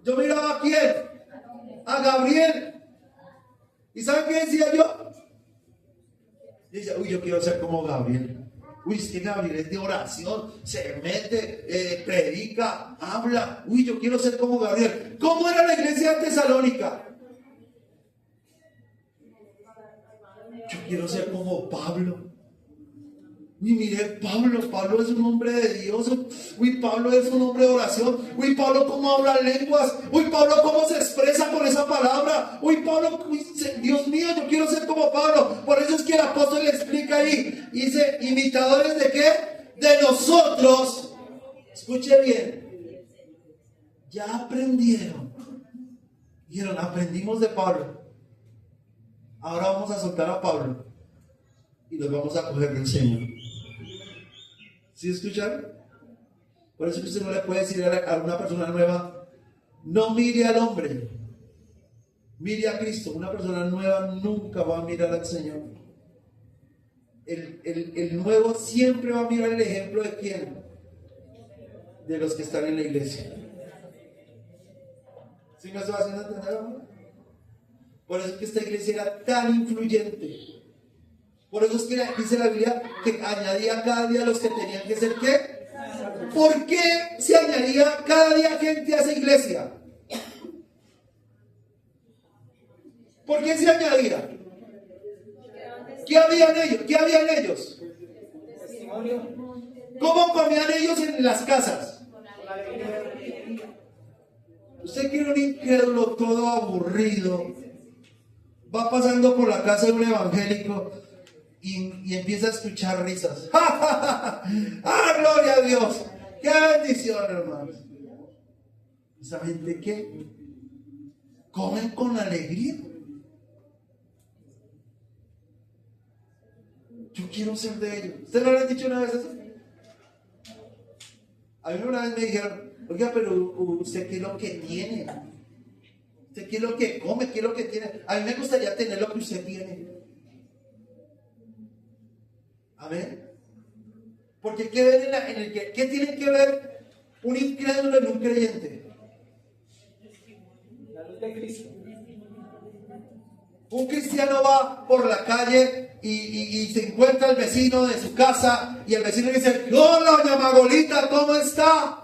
yo miraba a quién, a Gabriel. ¿Y saben qué decía yo? Dice: uy, yo quiero ser como Gabriel. Uy, es que Gabriel es de oración, se mete, predica, habla. Uy, yo quiero ser como Gabriel. ¿Cómo era la iglesia de Tesalónica? Yo quiero ser como Pablo. Y mire, Pablo es un hombre de Dios. Uy, Pablo es un hombre de oración. Uy, Pablo cómo habla lenguas. Uy, Pablo cómo se expresa con esa palabra. Uy, Pablo, Dios mío, yo quiero ser como Pablo. Por eso es que el apóstol le explica ahí. Dice: imitadores ¿de qué? De nosotros. Escuche bien. Ya aprendieron. Dijeron: aprendimos de Pablo. Ahora vamos a soltar a Pablo y los vamos a coger del Señor. ¿Sí escucharon? Por eso que usted no le puede decir a una persona nueva: no mire al hombre, mire a Cristo. Una persona nueva nunca va a mirar al Señor. el nuevo siempre va a mirar el ejemplo de quién, de los que están en la iglesia. ¿Sí me estoy haciendo entender, amor? Por eso es que esta iglesia era tan influyente. Por eso es que dice la Biblia que añadía cada día a los que tenían que ser ¿qué? ¿Por qué se añadía cada día gente a esa iglesia? ¿Por qué se añadía? ¿Qué habían ellos? ¿Qué habían ellos? ¿Cómo comían ellos en las casas? Usted quiere un incrédulo todo aburrido, va pasando por la casa de un evangélico y empieza a escuchar risas. ¡Ah, gloria a Dios! ¡Qué bendición, hermanos! ¿Esa gente qué? Comen con alegría. Yo quiero ser de ellos. ¿Ustedes no le han dicho una vez eso? A mí una vez me dijeron, oiga, pero ¿usted qué es lo que tiene? ¿Usted qué es lo que come? ¿Qué es lo que tiene? A mí me gustaría tener lo que usted tiene. Amén. Porque ¿qué ven ¿qué tiene que ver un incrédulo en un creyente? La luz de Cristo. Un cristiano va por la calle y se encuentra el vecino de su casa y el vecino dice, hola, doña Magolita, ¿cómo está?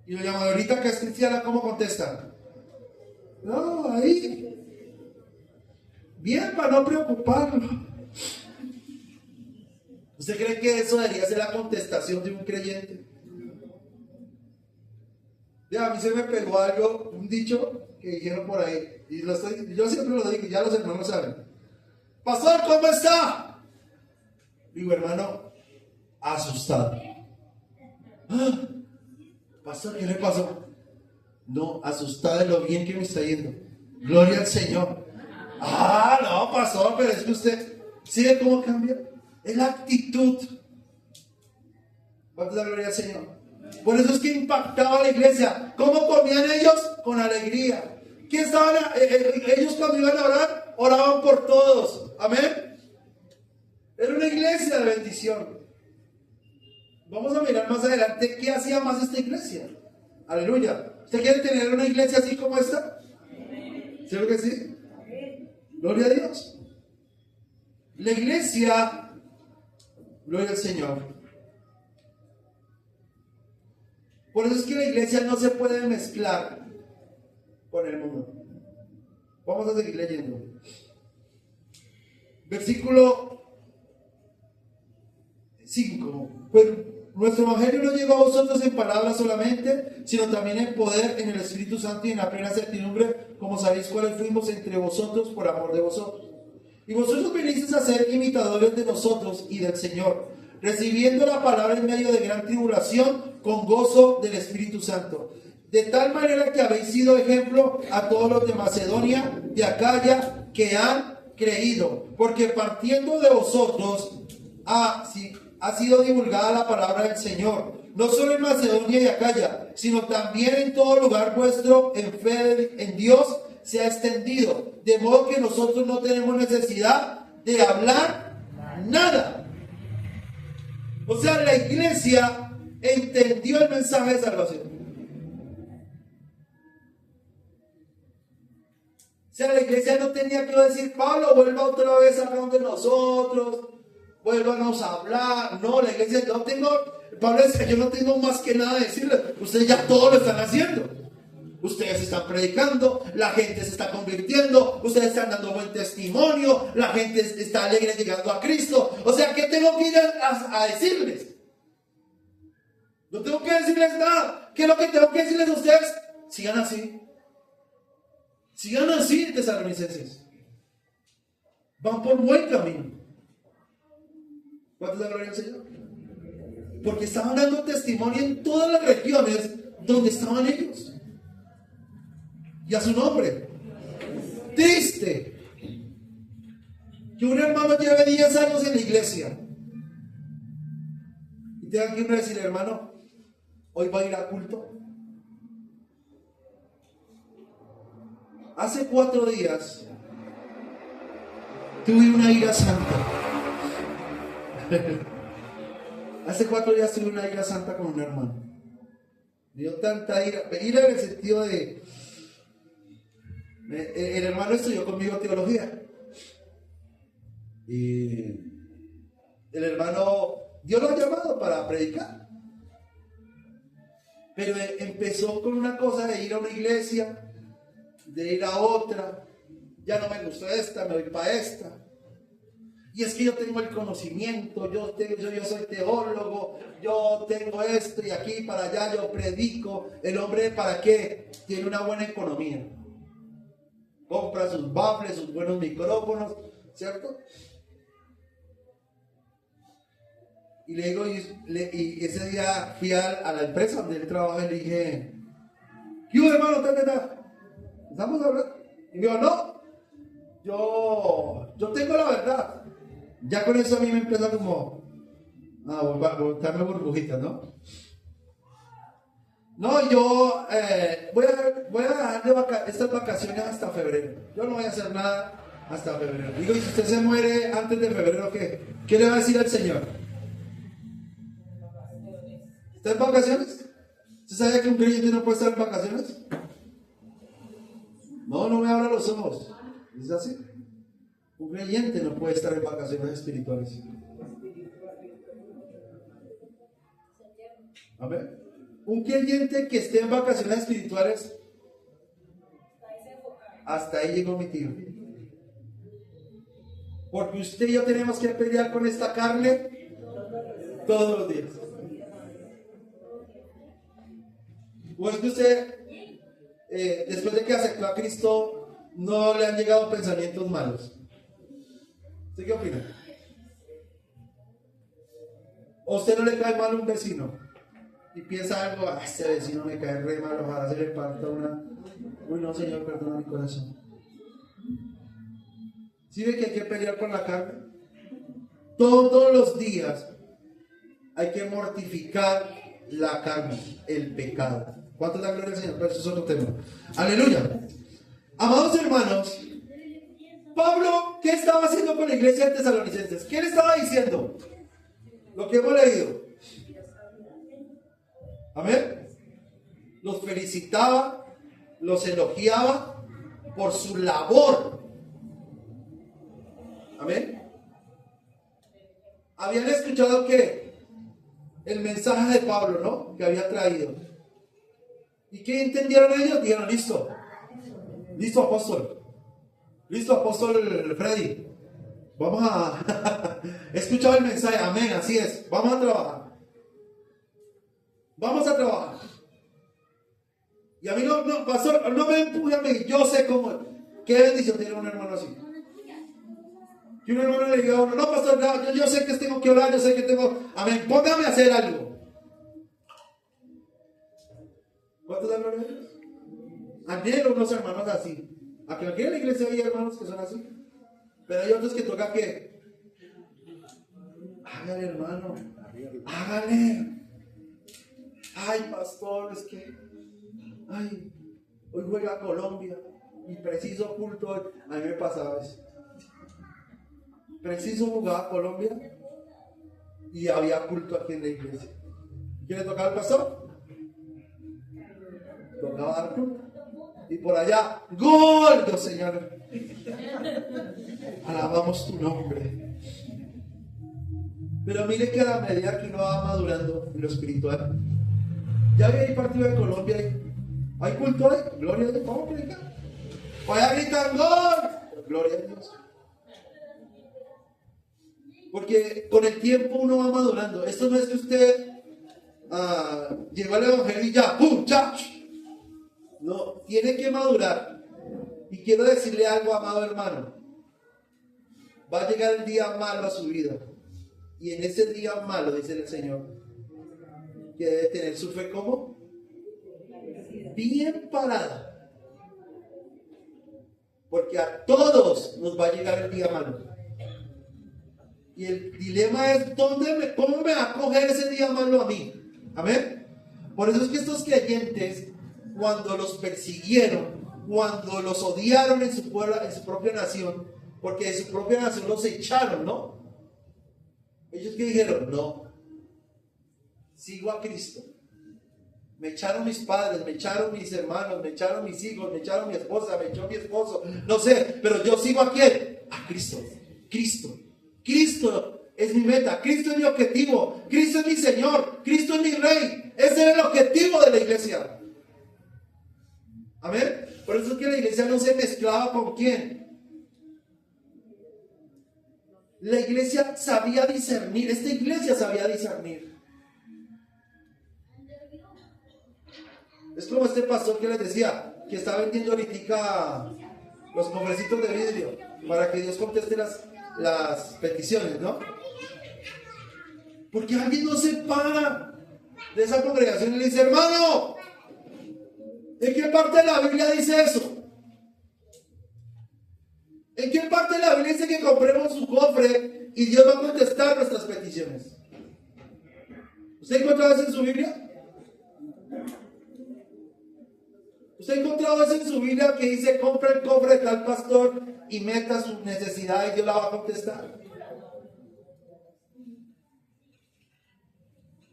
Y doña Magolita, que es cristiana, ¿cómo contesta? No, ahí. Bien, para no preocuparlo. ¿Usted cree que eso debería ser la contestación de un creyente? Ya, a mí se me pegó algo, un dicho que dijeron por ahí. Y yo siempre lo digo, ya los hermanos saben. Pastor, ¿cómo está? Digo, hermano, asustado. ¡Ah! Pastor, ¿qué le pasó? No, asustado de lo bien que me está yendo. Gloria al Señor. Ah, no, pastor, pero es que usted, ¿sí ve cómo cambia? Es la actitud. ¿Cuánto da gloria al Señor? Por eso es que impactaba a la iglesia. ¿Cómo comían ellos? Con alegría. ¿Qué estaban? Ellos cuando iban a orar, oraban por todos. Amén. Era una iglesia de bendición. Vamos a mirar más adelante qué hacía más esta iglesia. Aleluya. ¿Usted quiere tener una iglesia así como esta? ¿Sí lo que sí? Gloria a Dios. La iglesia, gloria al Señor. Por eso es que la iglesia no se puede mezclar con el mundo. Vamos a seguir leyendo. Versículo 5. Pues nuestro evangelio no llegó a vosotros en palabras solamente, sino también en poder, en el Espíritu Santo y en la plena certidumbre, como sabéis cuáles fuimos entre vosotros por amor de vosotros. Y vosotros venisteis a ser imitadores de nosotros y del Señor, recibiendo la palabra en medio de gran tribulación, con gozo del Espíritu Santo. De tal manera que habéis sido ejemplo a todos los de Macedonia, de Acaya, que han creído. Porque partiendo de vosotros ha sido divulgada la palabra del Señor, no solo en Macedonia y Acaya, sino también en todo lugar vuestro, en fe en Dios, se ha extendido. De modo que nosotros no tenemos necesidad de hablar nada. O sea, la iglesia entendió el mensaje de salvación. O sea, la iglesia no tenía que decir, Pablo, vuelva otra vez acá donde nosotros, vuélvanos a hablar. No, la iglesia, Pablo dice, yo no tengo más que nada de decirles. Ustedes ya todo lo están haciendo. Ustedes están predicando, la gente se está convirtiendo, ustedes están dando buen testimonio, la gente está alegre llegando a Cristo. O sea, ¿qué tengo que ir a decirles? No tengo que decirles nada. ¿Qué es lo que tengo que decirles a ustedes? Sigan así. Sigan así, tesalonicenses. Van por buen camino. ¿Cuánto es la gloria al Señor? Porque estaban dando testimonio en todas las regiones donde estaban ellos. Y a su nombre. Triste que un hermano lleve 10 años en la iglesia y tenga que irme a decir, hermano, hoy va a ir a culto. Hace 4 días tuve una ira santa. Hace 4 días tuve una ira santa con un hermano. Me dio tanta ira en el sentido de... El hermano estudió conmigo teología. Y el hermano, Dios lo ha llamado para predicar. Pero empezó con una cosa de ir a una iglesia, de ir a otra. Ya no me gustó esta, me voy para esta. Y es que yo tengo el conocimiento, yo soy teólogo, yo tengo esto y aquí para allá, yo predico. El hombre, ¿para qué? Tiene una buena economía. Compra sus baffles, sus buenos micrófonos, ¿cierto? Y le digo, y ese día fui a la empresa donde él trabaja y le dije, ¿qué hubo, hermano? ¿Estamos hablando? Y me dijo, no, yo tengo la verdad. Ya con eso a mí me empieza como a botarme burbujitas, ¿no? No, yo voy a dejar estas vacaciones hasta febrero. Yo no voy a hacer nada hasta febrero. Digo, y si usted se muere antes de febrero, ¿qué le va a decir al Señor? ¿Está en vacaciones? ¿Usted sabe que un creyente no puede estar en vacaciones? No me abra los ojos. ¿Es así? Un creyente no puede estar en vacaciones espirituales. Amén. Un creyente que esté en vacaciones espirituales, hasta ahí llegó mi tío. Porque usted y yo tenemos que pelear con esta carne todos los días. ¿O es que usted, después de que aceptó a Cristo, no le han llegado pensamientos malos? ¿Usted qué opina? ¿O usted no le cae mal a un vecino? Y piensa algo, este vecino me cae re mal, ojalá se le parta una... Uy, no, Señor, perdona mi corazón. ¿Sí ve que hay que pelear con la carne? Todos los días hay que mortificar la carne, el pecado. ¿Cuánto da gloria al Señor? Pero eso es otro tema. Aleluya. Amados hermanos, Pablo, ¿qué estaba haciendo con la iglesia de Tesalonicenses? ¿Qué le estaba diciendo? Lo que hemos leído. Amén. Los felicitaba, los elogiaba por su labor. Amén. Habían escuchado que el mensaje de Pablo, ¿no? Que había traído. ¿Y qué entendieron ellos? Dijeron, listo. Listo, apóstol. Listo, apóstol Freddy. Vamos a... He escuchado el mensaje. Amén, así es. Vamos a trabajar. Vamos a trabajar. Y a mí no, pastor, no me empuje a mí. Yo sé cómo. Qué bendición tiene un hermano así. Que un hermano le diga a uno, no, pastor, no, yo sé que tengo que orar, yo sé que tengo. Amén, póngame a hacer algo. ¿Cuántos dan gloria a Dios? Admiro unos hermanos así. Aquí en la iglesia hay hermanos que son así. Pero hay otros que toca que. Hágale, hermano. Hágale. Ay, pastor, es que. Ay, hoy juega Colombia. Y preciso culto hoy. A mí me pasaba eso. Preciso jugaba Colombia. Y había culto aquí en la iglesia. ¿Quién le tocaba al pastor? Tocaba dar culto. Y por allá, ¡gol! Dios, Señor. Alabamos tu nombre. Pero mire que a la medida que uno va madurando en lo espiritual, ya hay partido de Colombia, hay culto ahí, gloria a Dios, vamos a predicar. Vaya gritar gol, gloria a Dios. Porque con el tiempo uno va madurando. Esto no es que usted llegó al evangelio y ya, ¡pum! ¡Chach! No, tiene que madurar. Y quiero decirle algo, amado hermano. Va a llegar el día malo a su vida. Y en ese día malo, dice el Señor, que debe tener su fe como bien parada. Porque a todos nos va a llegar el día malo. Y el dilema es, ¿cómo me va a coger ese día malo a mí? Amén. Por eso es que estos creyentes, cuando los persiguieron, cuando los odiaron en su pueblo, en su propia nación, porque de su propia nación los echaron, ¿no? Ellos que dijeron, no, sigo a Cristo. Me echaron mis padres, me echaron mis hermanos, me echaron mis hijos, me echaron mi esposa, me echó mi esposo, no sé, pero yo sigo a quién, a Cristo. Cristo es mi meta, Cristo es mi objetivo, Cristo es mi Señor, Cristo es mi Rey. Ese es el objetivo de la iglesia. Amén. Por eso es que la iglesia no se mezclaba con quién. La iglesia sabía discernir, esta iglesia sabía discernir. Es como este pastor que les decía, que está vendiendo ahorita los cofrecitos de vidrio para que Dios conteste las peticiones, ¿no? Porque alguien no se para de esa congregación y le dice, hermano, ¿en qué parte de la Biblia dice eso? ¿En qué parte de la Biblia dice que compremos su cofre y Dios va a contestar nuestras peticiones? ¿Usted encontró eso en su Biblia? ¿Usted ha encontrado eso en su Biblia que dice compra el cofre de tal pastor y meta sus necesidades y Dios la va a contestar?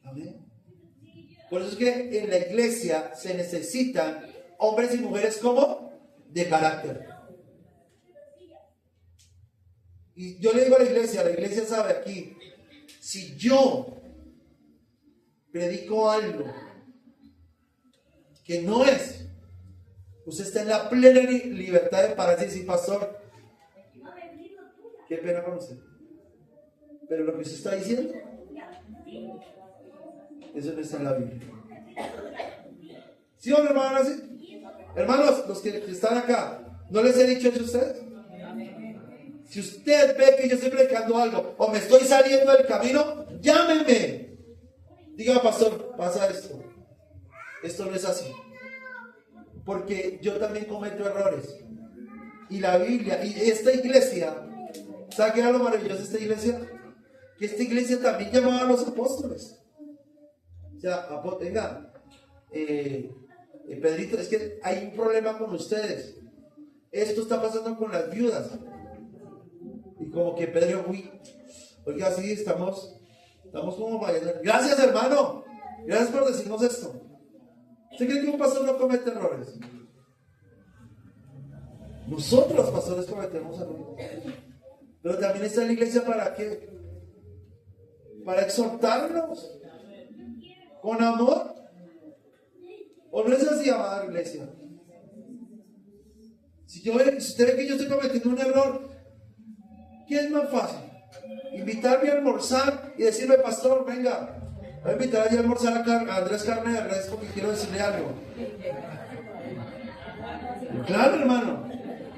Amén. Por eso es que en la iglesia se necesitan hombres y mujeres como de carácter. Y yo le digo a la iglesia sabe aquí, si yo predico algo que no es, usted está en la plena libertad de pararse y decir, pastor, qué pena con usted, pero lo que usted está diciendo, eso no está en la Biblia. ¿Sí o no, hermanos? Hermanos, los que están acá, ¿no les he dicho eso a ustedes? Si usted ve que yo estoy predicando algo o me estoy saliendo del camino, llámeme. Diga, pastor, pasa esto. Esto no es así. Porque yo también cometo errores. Y la Biblia, y esta iglesia, ¿sabe qué era lo maravilloso de esta iglesia? Que esta iglesia también llamaba a los apóstoles. O sea, venga, Pedrito, es que hay un problema con ustedes. Esto está pasando con las viudas. Y como que Pedro, oiga, sí, estamos como fallando. Gracias, hermano. Gracias por decirnos esto. ¿Usted cree que un pastor no comete errores? Nosotros, los pastores, cometemos errores. Pero también está la iglesia ¿para qué? Para exhortarnos. Con amor. ¿O no es así, amada iglesia? Si usted ve que yo estoy cometiendo un error, ¿qué es más fácil? Invitarme a almorzar y decirle, pastor, venga, voy a invitar a almorzar a Andrés Carne de Res porque quiero decirle algo. Claro, hermano.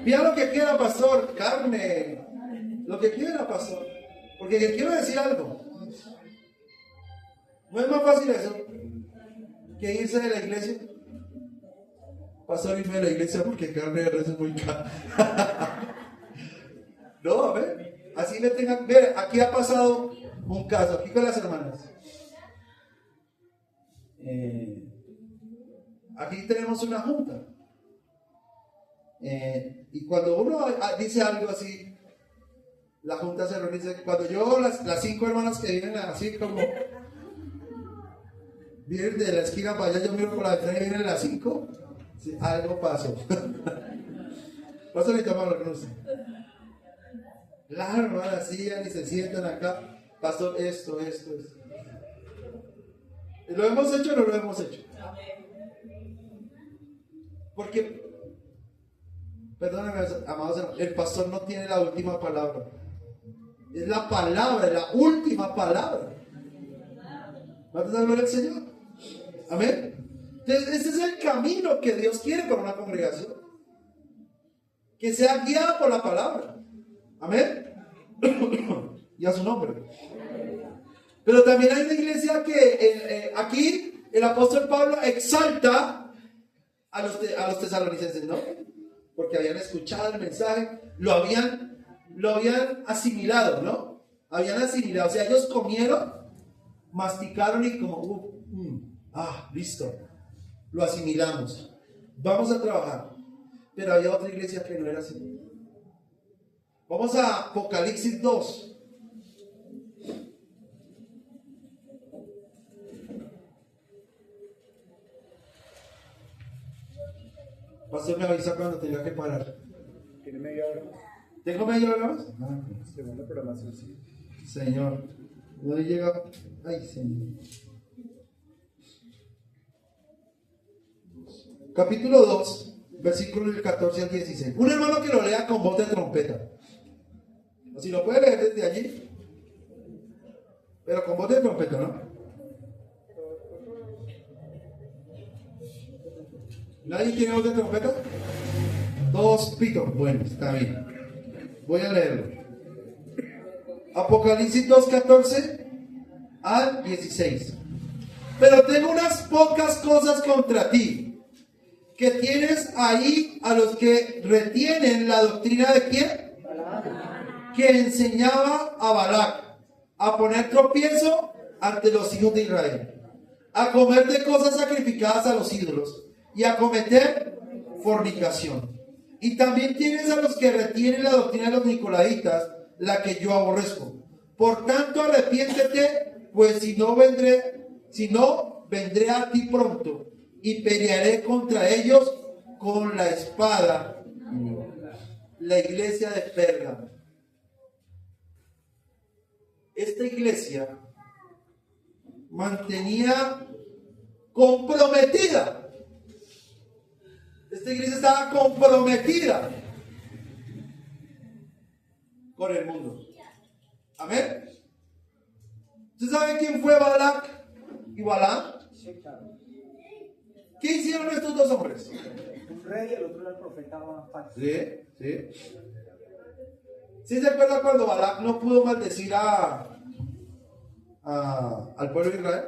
Pida lo que quiera, pastor, carne, lo que quiera, pastor, porque le quiero decir algo. ¿No es más fácil eso que irse de la iglesia? Pastor, irme de la iglesia porque carne de res es muy cara. No, a ver, así me tengan. Ver, aquí ha pasado un caso, aquí con las hermanas. Aquí tenemos una junta. Y cuando uno dice algo así, la junta se reúne. Cuando yo, las 5 hermanas que vienen así como vienen de la esquina para allá, yo miro por la ventana y vienen las 5, sí, algo pasó. Pasó ni tomar lo que no sé. Claro, hermana, sigan y se sientan acá. Pastor, esto. ¿Lo hemos hecho o no lo hemos hecho? Porque, perdónenme, amados hermanos, el pastor no tiene la última palabra. Es la palabra, la última palabra. ¿Vamos a hablar al Señor? Amén. Entonces, ese es el camino que Dios quiere para una congregación. Que sea guiada por la palabra. Amén. Y a su nombre. Pero también hay una iglesia que aquí el apóstol Pablo exalta a los tesalonicenses, ¿no? Porque habían escuchado el mensaje, lo habían asimilado, ¿no? Habían asimilado, o sea, ellos comieron, masticaron y como, listo, lo asimilamos, vamos a trabajar. Pero había otra iglesia que no era así. Vamos a Apocalipsis 2. Pastor me avisa cuando tenga que parar. ¿Tiene media hora? ¿Tengo media hora más? Ah, Segunda programación, sí. Señor. No llega. Ay, Señor. Capítulo 2, versículos del 14 al 16. Un hermano que lo lea con voz de trompeta. O si lo puede leer desde allí. Pero con voz de trompeta, ¿no? ¿Nadie tiene voz de trompeta? Dos pitos. Bueno, está bien. Voy a leerlo. Apocalipsis 2:14 al 16. Pero tengo unas pocas cosas contra ti, que tienes ahí a los que retienen la doctrina de quién, que enseñaba a Balac a poner tropiezo ante los hijos de Israel, a comer de cosas sacrificadas a los ídolos y a cometer fornicación. Y también tienes a los que retienen la doctrina de los nicolaitas, la que yo aborrezco. Por tanto, arrepiéntete, pues si no, vendré a ti pronto y pelearé contra ellos con la espada. La iglesia de Pérgamo. Esta iglesia mantenía comprometida. Esta iglesia estaba comprometida con el mundo. Amén. ¿Usted sabe quién fue Balac y Balaam? Sí, claro. ¿Qué hicieron estos dos hombres? Un rey y el otro era el profeta falso. Sí, sí. ¿Sí se acuerda cuando Balac no pudo maldecir al pueblo de Israel?